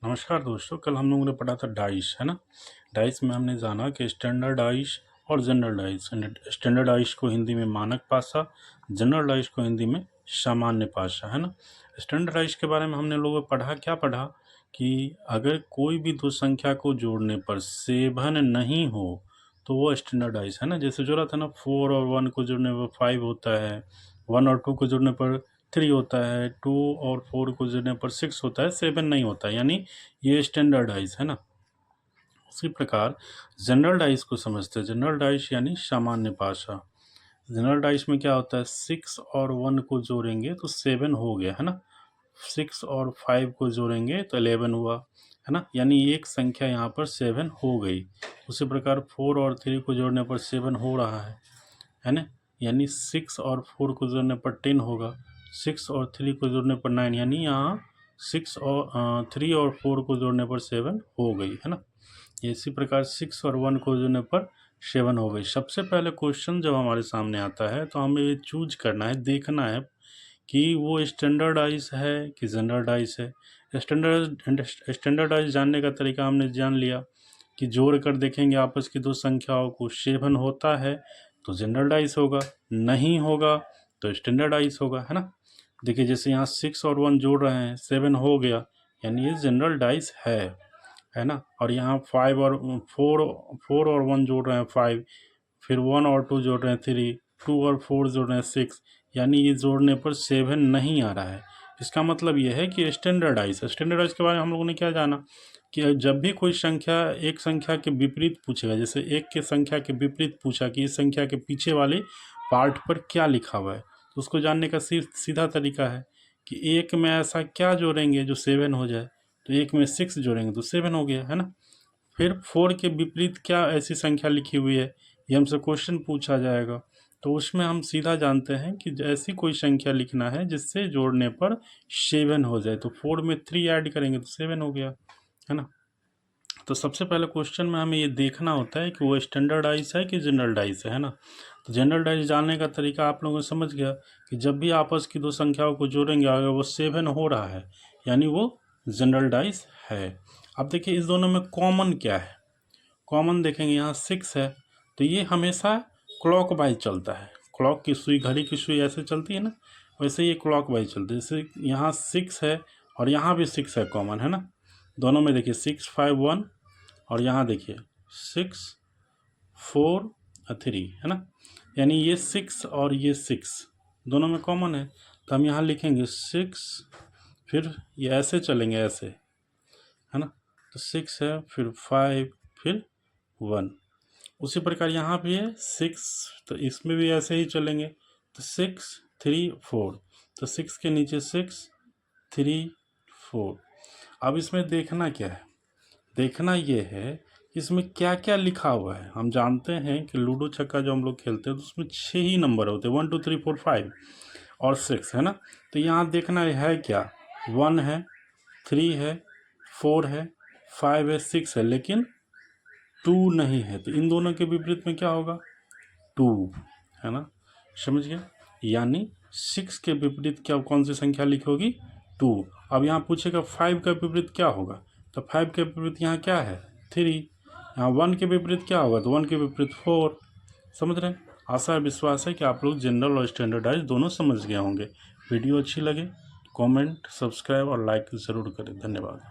नमस्कार दोस्तों, कल हम लोगों ने पढ़ा था डाइस, है ना। डाइस में हमने जाना कि स्टैंडर्ड डाइस और जनरल डाइस। स्टैंडर्ड डाइस को हिंदी में मानक पासा, जनरल डाइस को हिंदी में सामान्य पासा, है ना। स्टैंडर्ड डाइस के बारे में हमने लोगों ने पढ़ा कि अगर कोई भी दो संख्या को जोड़ने पर 7 नहीं हो तो वो स्टैंडर्ड डाइस है ना। जैसे जोड़ा था ना, 4 और 1 को जोड़ने पर 5 होता है, 1 और 2 को जोड़ने पर 3 होता है, 2 और 4 को जोड़ने पर 6 होता है, 7 नहीं होता है, यानी ये स्टैंडर्डाइज है ना। उसी प्रकार जनरल डाइस को समझते हैं। जनरल डाइस यानी सामान्य पासा। जनरल डाइस में क्या होता है, 6 और 1 को जोड़ेंगे तो 7 हो गया, है ना। 6 और 5 को जोड़ेंगे तो 11 हुआ, है ना। यानी एक संख्या यहाँ पर 7 हो गई। उसी प्रकार 4 और 3 को जोड़ने पर 7 हो रहा है ना। यानी 6 और 4 को जोड़ने पर 10 होगा, 6 और 3 को जोड़ने पर 9, यानी यहाँ 6 और 3 और 4 को जोड़ने पर 7 हो गई, है ना। इसी प्रकार 6 और 1 को जोड़ने पर 7 हो गई। सबसे पहले क्वेश्चन जब हमारे सामने आता है तो हमें ये चूज करना है, देखना है कि वो स्टैंडर्डाइज है कि जनरलाइज है। स्टैंडर्डाइज जानने का तरीका हमने जान लिया कि जोड़ कर देखेंगे आपस की दो संख्याओं को, 7 होता है तो जनरलाइज होगा, नहीं होगा तो स्टैंडर्डाइज होगा, है ना। देखिए जैसे यहाँ 6 और 1 जोड़ रहे हैं, 7 हो गया, यानी ये जनरलाइज है ना। और यहाँ 5 और 4 और 1 जोड़ रहे हैं 5, फिर 1 और 2 जोड़ रहे हैं 3, 2 और 4 जोड़ रहे हैं 6, यानी ये जोड़ने पर 7 नहीं आ रहा है। इसका मतलब ये है कि स्टैंडर्डाइज है। स्टैंडर्डाइज के बारे में हम लोगों ने क्या जाना कि जब भी कोई संख्या एक संख्या के विपरीत पूछेगा, जैसे एक के संख्या के विपरीत पूछा कि इस संख्या के पीछे वाले पार्ट पर क्या लिखा हुआ है, तो उसको जानने का सीधा तरीका है कि एक में ऐसा क्या जोड़ेंगे जो 7 हो जाए। तो एक में 6 जोड़ेंगे तो 7 हो गया, है ना। फिर 4 के विपरीत क्या ऐसी संख्या लिखी हुई है, ये हमसे क्वेश्चन पूछा जाएगा, तो उसमें हम सीधा जानते हैं कि ऐसी कोई संख्या लिखना है जिससे जोड़ने पर 7 हो जाए। तो 4 में 3 ऐड करेंगे तो 7 हो गया, है ना। तो सबसे पहले क्वेश्चन में हमें ये देखना होता है कि वो स्टैंडर्डाइज है कि जनरलाइज है ना। तो जनरलाइज जानने का तरीका आप लोगों ने समझ गया कि जब भी आपस की दो संख्याओं को जोड़ेंगे अगर वो 7 हो रहा है यानी वो जनरलाइज है। अब देखिए इस दोनों में कॉमन क्या है। कॉमन देखेंगे, यहाँ 6 है तो ये हमेशा क्लॉक वाइज चलता है। क्लॉक की सुई, घड़ी की सुई ऐसे चलती है ना, वैसे ये क्लॉक वाइज चलती है। जैसे यहाँ 6 है और यहाँ भी 6 है, कॉमन है ना। दोनों में देखिए 6 5 1, और यहाँ देखिए 6 4 3, है ना। यानी ये 6 और ये 6 दोनों में कॉमन है, तो हम यहाँ लिखेंगे 6, फिर ये ऐसे चलेंगे ऐसे, है ना। तो 6 है, फिर 5, फिर 1। उसी प्रकार यहाँ भी है 6, तो इसमें भी ऐसे ही चलेंगे। तो 6 3 4, तो 6 के नीचे 6 3 4। अब इसमें देखना क्या है, देखना ये है कि इसमें क्या क्या लिखा हुआ है। हम जानते हैं कि लूडो छक्का जो हम लोग खेलते हैं तो उसमें 6 ही नंबर होते हैं, 1 2 3 4 5 और 6, है ना। तो यहाँ देखना है क्या, 1 है, 3 है, 4 है, 5 है, 6 है, लेकिन 2 नहीं है। तो इन दोनों के विपरीत में क्या होगा, 2, है ना। समझ गया, यानी 6 के विपरीत क्या, कौन सी संख्या लिखी होगी, 2। अब यहाँ पूछेगा 5 का विपरीत क्या होगा, तो 5 के विपरीत यहाँ क्या है, 3। यहाँ 1 के विपरीत क्या होगा, तो 1 के विपरीत 4। समझ रहे हैं। आशा विश्वास है कि आप लोग जनरल और स्टैंडर्डाइज दोनों समझ गए होंगे। वीडियो अच्छी लगे कमेंट, सब्सक्राइब और लाइक ज़रूर करें। धन्यवाद।